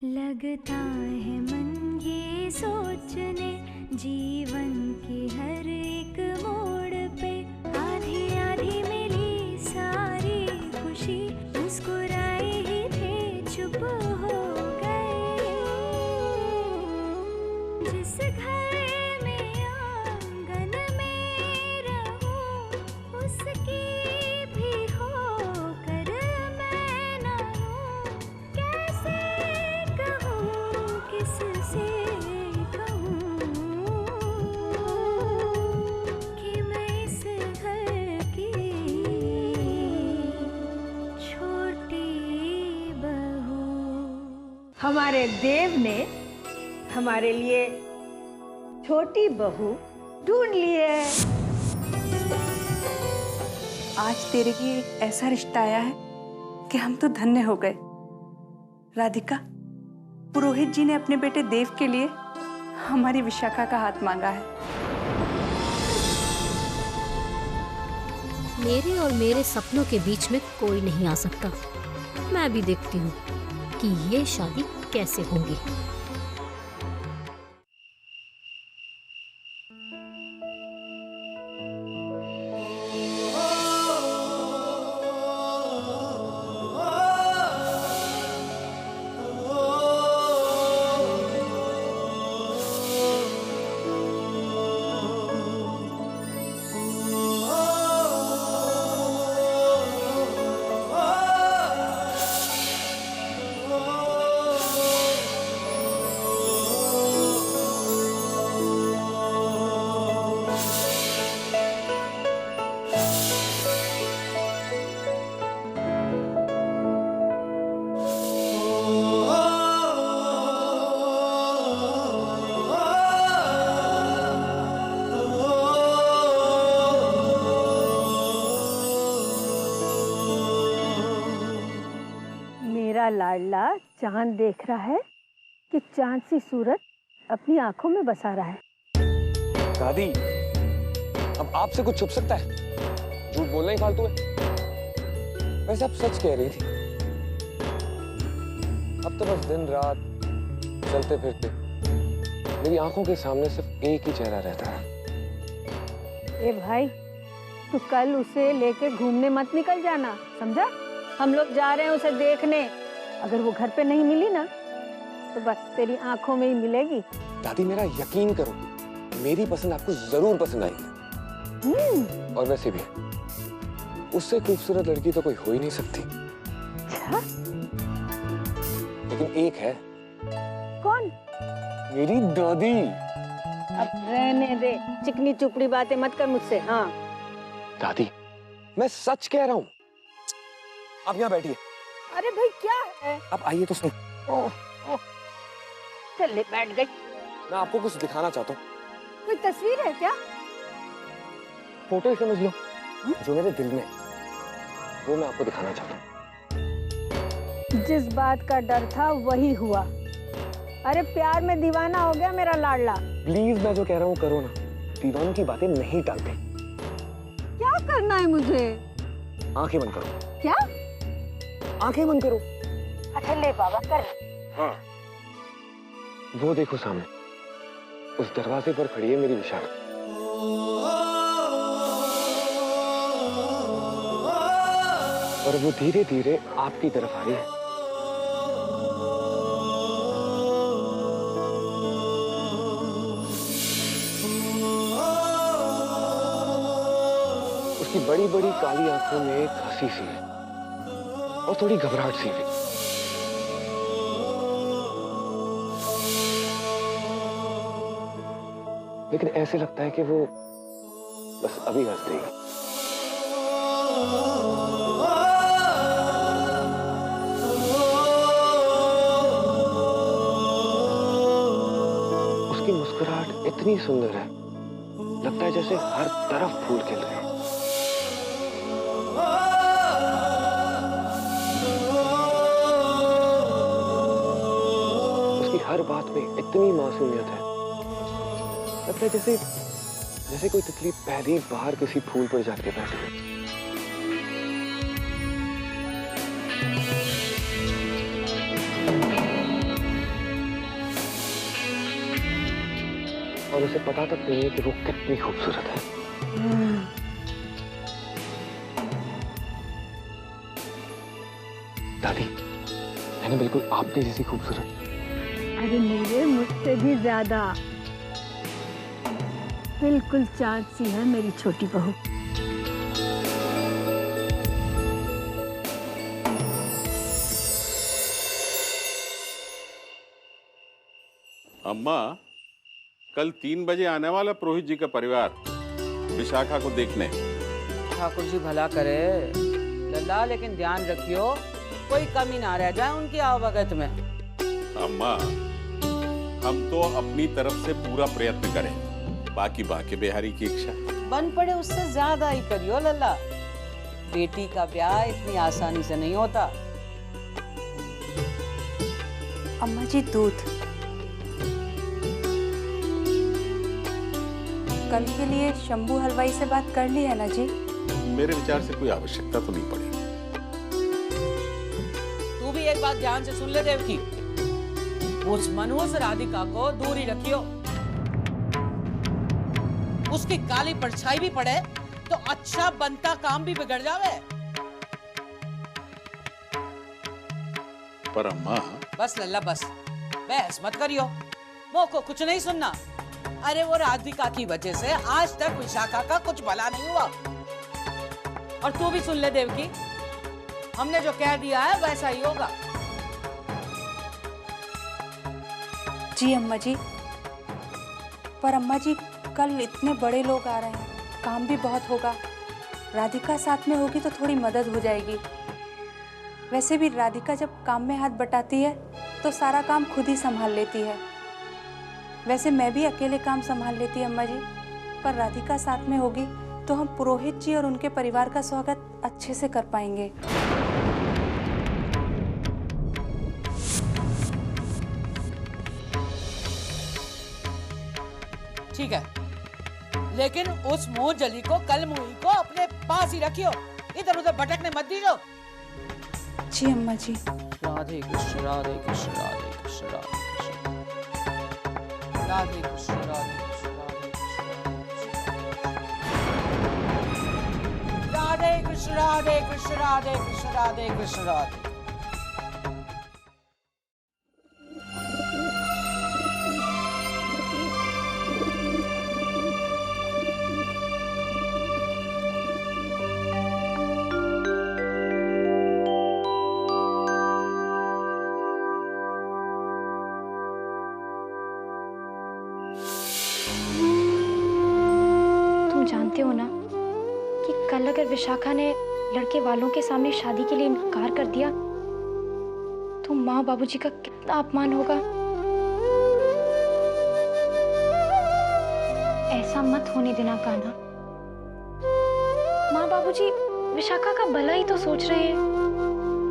लगता है मन ये सोचने जीवन के हर एक मोड़ पे आधी आधी मिली सारी खुशी मुस्कुराए ही थे चुप हो गए। जिस घर में आंगन में रहूं उसकी भी होकर मैं ना हूं। कैसे कहूं किससे कहूं कि मैं इस घर की छोटी बहू। हमारे देव ने हमारे लिए छोटी बहू ढूंढ ली है। आज तेरे लिए एक ऐसा रिश्ता आया है कि हम तो धन्य हो गए। राधिका, पुरोहित जी ने अपने बेटे देव के लिए हमारी विशाखा का हाथ मांगा है। मेरे और मेरे सपनों के बीच में कोई नहीं आ सकता। मैं भी देखती हूँ कि ये शादी कैसे होगी। मेरा लाडला चांद देख रहा है कि चांद सी सूरत अपनी आंखों में बसा रहा है। दादी, अब आपसे कुछ छुप सकता है? झूठ बोलना ही फालतू है। वैसे आप सच कह रही थी। अब तो बस दिन रात चलते फिरते मेरी आंखों के सामने सिर्फ एक ही चेहरा रहता है। ए भाई, तू कल उसे लेके घूमने मत निकल जाना, समझा? हम लोग जा रहे हैं उसे देखने। अगर वो घर पे नहीं मिली ना तो बस तेरी आंखों में ही मिलेगी। दादी, मेरा यकीन करो, मेरी पसंद आपको जरूर पसंद आएगी। और वैसे भी उससे खूबसूरत लड़की तो कोई हो ही नहीं सकती। अच्छा? लेकिन एक है। कौन? मेरी दादी। अब रहने दे, चिकनी चुपड़ी बातें मत कर मुझसे। हाँ दादी, मैं सच कह रहा हूँ। आप यहाँ बैठिए। अरे भाई, क्या है? आप आइए तो सही। ओह, चल ले, बैठ गई। मैं आपको कुछ दिखाना चाहता हूँ। कोई तस्वीर है क्या? फोटो ही समझ लो, जो मेरे दिल में है, वो मैं आपको दिखाना चाहता हूँ। जिस बात का डर था वही हुआ। अरे प्यार में दीवाना हो गया मेरा लाडला। प्लीज, मैं जो कह रहा हूँ करो ना। दीवानों की बातें नहीं टालते। क्या करना है मुझे? आंखें बंद करो। क्या? आंखें बंद करो। अच्छा ले बाबा, कर। हाँ, वो देखो सामने, उस दरवाजे पर खड़ी है मेरी विशाखा। और वो धीरे धीरे आपकी तरफ आ रही है। उसकी बड़ी बड़ी काली आंखों में एक हंसी सी है और थोड़ी घबराहट सी भी। लेकिन ऐसे लगता है कि वो बस अभी हंस देगी। उसकी मुस्कुराहट इतनी सुंदर है, लगता है जैसे हर तरफ फूल खिल रहे हैं। उसकी हर बात में इतनी मासूमियत है, लगता है जैसे कोई तितली पहली बार किसी फूल पर जाके बैठी है। और उसे पता तक नहीं है कि वो कितनी खूबसूरत है। दादी, है ना बिल्कुल आपके जैसी खूबसूरत। अरे मेरे मुझसे भी ज्यादा, बिल्कुल चाँद सी है मेरी छोटी बहू। अम्मा, कल 3 बजे आने वाला पुरोहित जी का परिवार विशाखा को देखने। ठाकुर जी भला करे लल्ला, लेकिन ध्यान रखियो कोई कमी ना रह जाए उनकी आवभगत में। अम्मा, हम तो अपनी तरफ से पूरा प्रयत्न करें, बाकी बाकी बिहारी की इच्छा। बन पड़े उससे ज्यादा ही करियो लल्ला, बेटी का ब्याह इतनी आसानी से नहीं होता। अम्मा जी दूध कल के लिए शंभू हलवाई से बात कर ली है ना जी? मेरे विचार से कोई आवश्यकता तो नहीं पड़ी। तू भी एक बात ध्यान से सुन ले देवकी, उस मनहूस राधिका को दूर ही रखियो। उसकी काली परछाई भी पड़े तो अच्छा बनता काम भी बिगड़ जावे। पर अम्मा, बस लल्ला बस, बहस मत करियो, मोह को कुछ नहीं सुनना। अरे वो राधिका की वजह से आज तक विशाखा का कुछ भला नहीं हुआ। और तू भी सुन ले देवकी, हमने जो कह दिया है वैसा ही होगा। जी अम्मा जी, पर अम्मा जी कल इतने बड़े लोग आ रहे हैं, काम भी बहुत होगा। राधिका साथ में होगी तो थोड़ी मदद हो जाएगी। वैसे भी राधिका जब काम में हाथ बटाती है तो सारा काम खुद ही संभाल लेती है। वैसे मैं भी अकेले काम संभाल लेती अम्मा जी, पर राधिका साथ में होगी तो हम पुरोहित जी और उनके परिवार का स्वागत अच्छे से कर पाएंगे। ठीक है, लेकिन उस मुंह जली को, कल मुही को अपने पास ही रखियो, इधर उधर भटकने मत दीजियो। जी अम्मा जी। राधे कृष्ण राधे कृष्ण राधे कृष्ण राधे कृष्ण राधे कृष्ण राधे कृष्ण राधे कृष्ण राधे कृष्ण राधे कृष्ण राधे कृष्ण राधे। जानते हो ना कि कल अगर विशाखा ने लड़के वालों के सामने शादी के लिए इनकार कर दिया तो माँ बाबूजी का कितना अपमान होगा। ऐसा मत होने देना कान्हा। माँ बाबूजी विशाखा का भला ही तो सोच रहे हैं।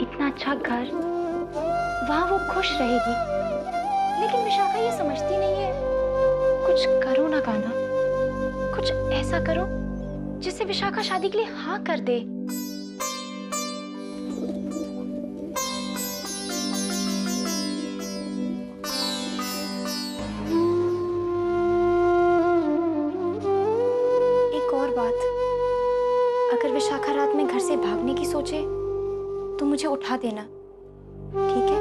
इतना अच्छा घर, वहां वो खुश रहेगी, लेकिन विशाखा ये समझती नहीं है। कुछ करो ना कान्हा, कुछ ऐसा करो जिससे विशाखा शादी के लिए हाँ कर दे। एक और बात, अगर विशाखा रात में घर से भागने की सोचे तो मुझे उठा देना, ठीक है?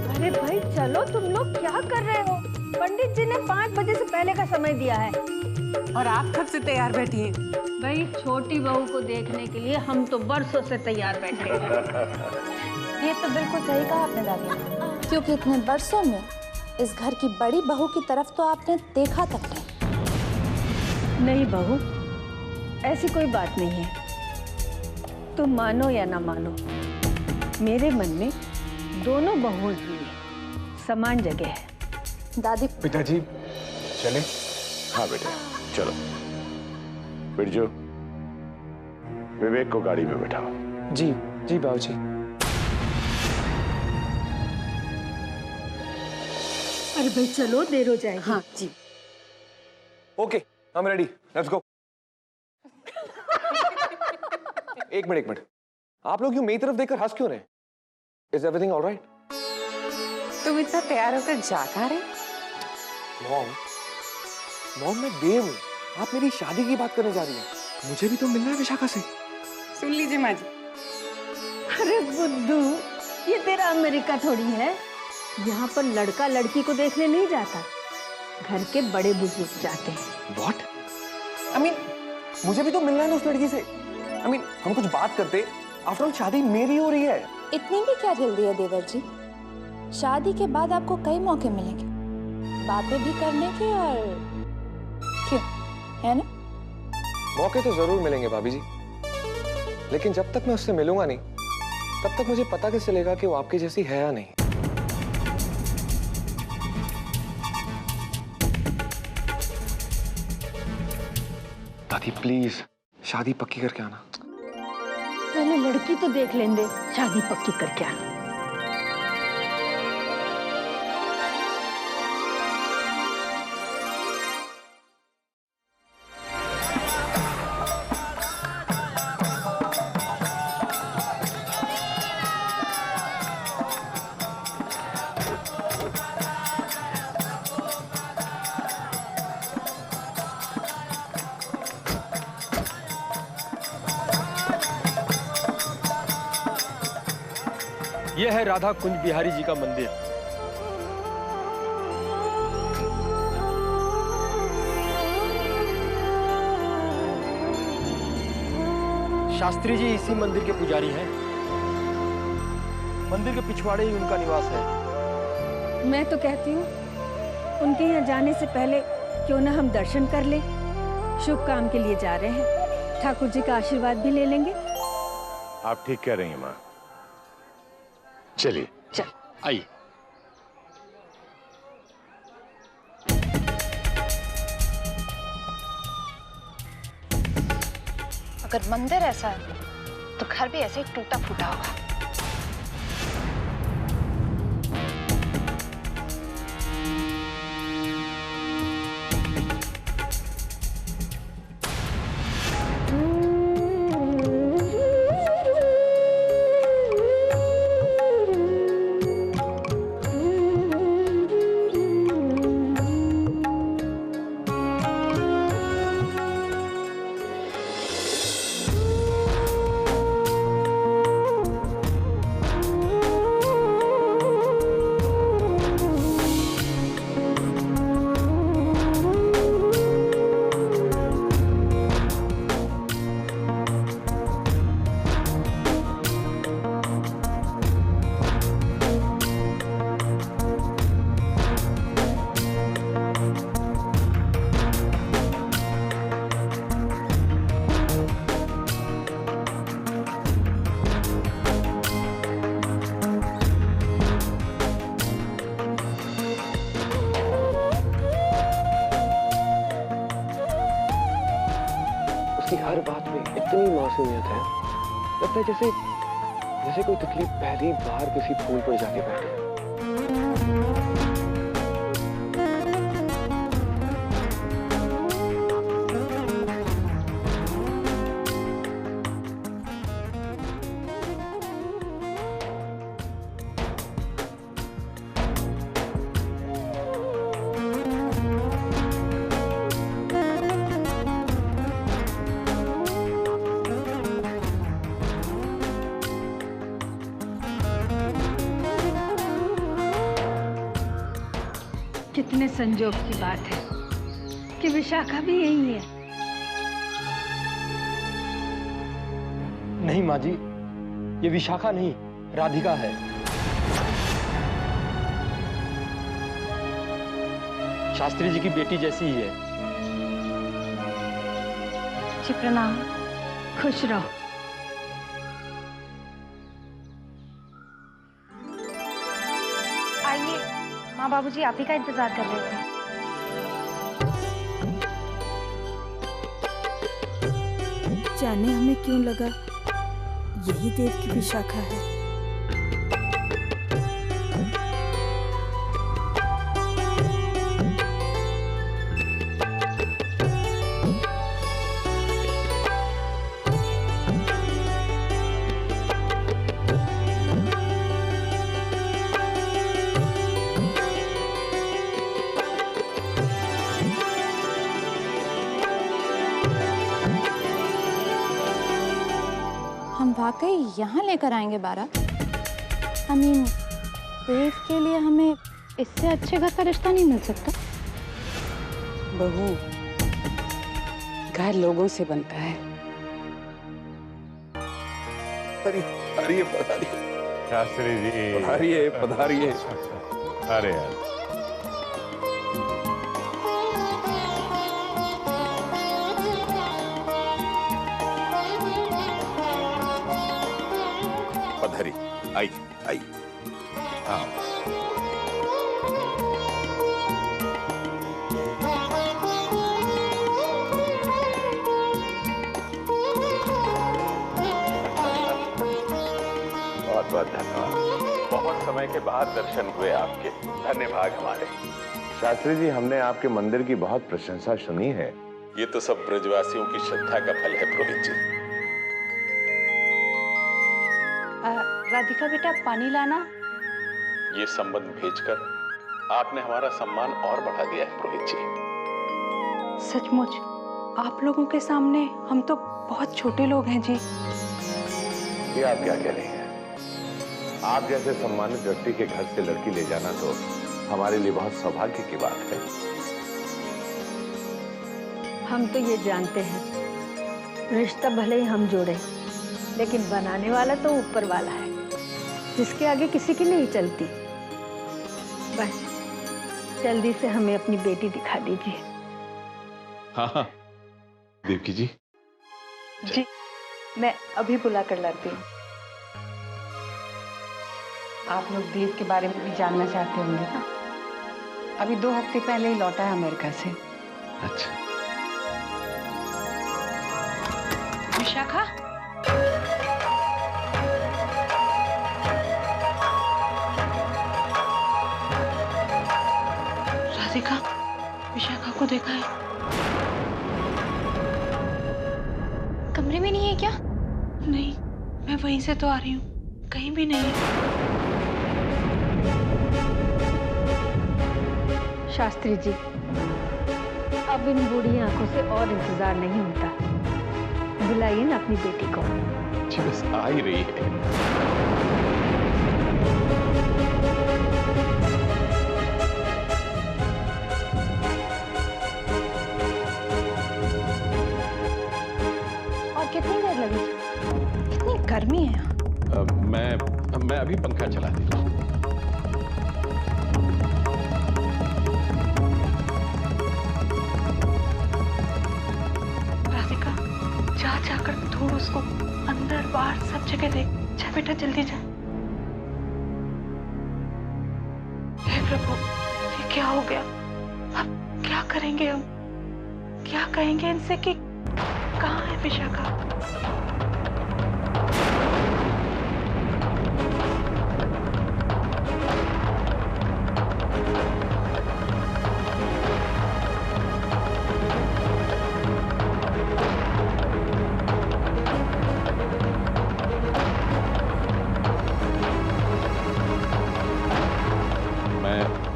अरे भाई चलो, तुम लोग क्या कर रहे हो? पंडित जी ने 5 बजे से पहले का समय दिया है और आप कब से तैयार बैठी हैं? भाई छोटी बहू को देखने के लिए हम तो बरसों से तैयार बैठे हैं। ये तो बिल्कुल सही कहा आपने दादी, क्योंकि इतने बरसों में इस घर की बड़ी बहू की तरफ तो आपने देखा तक नहीं। नहीं बहू, ऐसी कोई बात नहीं है। तुम मानो या ना मानो, मेरे मन में दोनों बहुओं के लिए समान जगह है। दादी पिताजी चले? हाँ बेटे चलो। बिरजू, विवेक को गाड़ी में बैठाओ। जी जी बाबूजी। अरे भाई चलो, देर हो जाएगी। हाँ जी। Okay, I'm ready. Let's go. एक मिनट, आप लोग यूं मेरी तरफ देखकर हंस क्यों रहे? Is everything alright? तुम इतना तैयार होकर जा कहाँ रहे? मॉम मैं देव हूँ, आप मेरी शादी की बात करने जा रही हैं। मुझे भी तो मिलना है विशाखा से। सुन लीजिए माँ जी। अरे बुद्धू, ये तेरा अमेरिका थोड़ी है। यहाँ पर लड़का लड़की को देखने नहीं जाता, घर के बड़े बुजुर्ग जाते हैं। What? I mean, मुझे भी तो मिलना है ना उस लड़की से। I mean, हम कुछ बात करते, आफ्टर ऑल शादी मेरी हो रही है। इतनी भी क्या जल्दी है देवर जी? शादी के बाद आपको कई मौके मिलेंगे बातें भी करने के, और क्यों, है ना? मौके तो जरूर मिलेंगे भाभी जी, लेकिन जब तक मैं उससे मिलूंगा नहीं, तब तक मुझे पता कैसे चलेगा कि वो आपकी जैसी है या नहीं। दादी प्लीज शादी पक्की करके आना। पहले लड़की तो देख लेंगे, शादी पक्की करके आना। यह है राधा कुंज बिहारी जी का मंदिर। शास्त्री जी इसी मंदिर के पुजारी हैं। मंदिर के पिछवाड़े ही उनका निवास है। मैं तो कहती हूँ उनके यहाँ जाने से पहले क्यों ना हम दर्शन कर लें। शुभ काम के लिए जा रहे हैं, ठाकुर जी का आशीर्वाद भी ले लेंगे। आप ठीक कह रही हैं माँ। चलिए चल आइए। अगर मंदिर ऐसा है तो घर भी ऐसे ही टूटा फूटा होगा। उसकी हर बात में इतनी मासूमियत है, लगता है जैसे जैसे कोई तितली पहली बार किसी फूल पर जाके बैठे। कितने संजोग की बात है कि विशाखा भी यही है। नहीं माँ जी, ये विशाखा नहीं, राधिका है। शास्त्री जी की बेटी जैसी ही है। जी प्रणाम। खुश रहो। आइए, माँ बाबूजी आप ही का इंतजार कर रहे थे। जाने हमें क्यों लगा यही देव की विशाखा है। वाकई यहाँ लेकर आएंगे बारात? I mean, देव के लिए हमें इससे अच्छे घर का रिश्ता नहीं मिल सकता। बहू, घर लोगों से बनता है। पधारिए पधारिए शास्त्री जी, पधारिए पधारिए। अरे यार, पधारी, आइए आइए। हाँ, बहुत बहुत धन्यवाद। बहुत समय के बाद दर्शन हुए आपके, धन्यवाद हमारे। शास्त्री जी, हमने आपके मंदिर की बहुत प्रशंसा सुनी है। ये तो सब ब्रजवासियों की श्रद्धा का फल है पुरोहित जी। राधिका बेटा, पानी लाना। ये संबंध भेजकर आपने हमारा सम्मान और बढ़ा दिया है पुरोहित जी। सचमुच आप लोगों के सामने हम तो बहुत छोटे लोग हैं जी। ये आप क्या कह रही हैं? आप जैसे सम्मानित व्यक्ति के घर से लड़की ले जाना तो हमारे लिए बहुत सौभाग्य की बात है। हम तो ये जानते हैं, रिश्ता भले ही हम जोड़े, लेकिन बनाने वाला तो ऊपर वाला है, जिसके आगे किसी की नहीं चलती। बस जल्दी से हमें अपनी बेटी दिखा दीजिए। हाँ हाँ देवकी जी। जी, मैं अभी बुला कर लाती हूँ। आप लोग देव के बारे में भी जानना चाहते होंगे ना? अभी 2 हफ्ते पहले ही लौटा है अमेरिका से। अच्छा, विशाखा, राधिका, विशाखा को देखा है? कमरे में नहीं है क्या? नहीं, मैं वहीं से तो आ रही हूँ, कहीं भी नहीं है। शास्त्री जी, अब इन बूढ़ी आंखों से और इंतजार नहीं होता। बुलाइए ना अपनी बेटी को। जी बस आ ही रही है। और कितनी देर लगेगी? कितनी गर्मी है यहाँ। मैं अभी पंखा चला देता हूँ। राधिका, जा जाकर ढूंढ उसको, अंदर बाहर सब जगह देख। जा बेटा, जल्दी जा। हे प्रभु, ये क्या हो गया? अब क्या करेंगे हम? क्या कहेंगे इनसे कि कहाँ है विशाखा?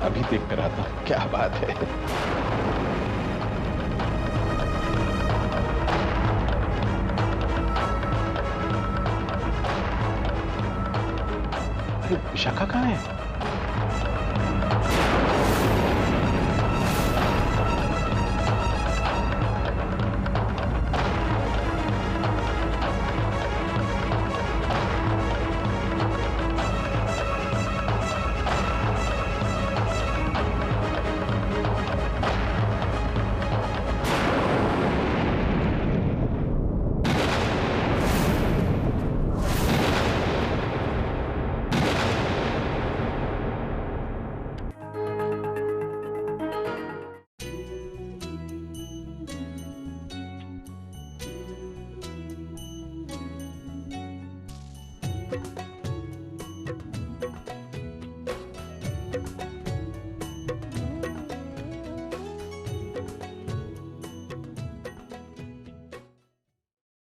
अभी देख कर आता हूं। क्या बात है। अरे विशाखा कहाँ है?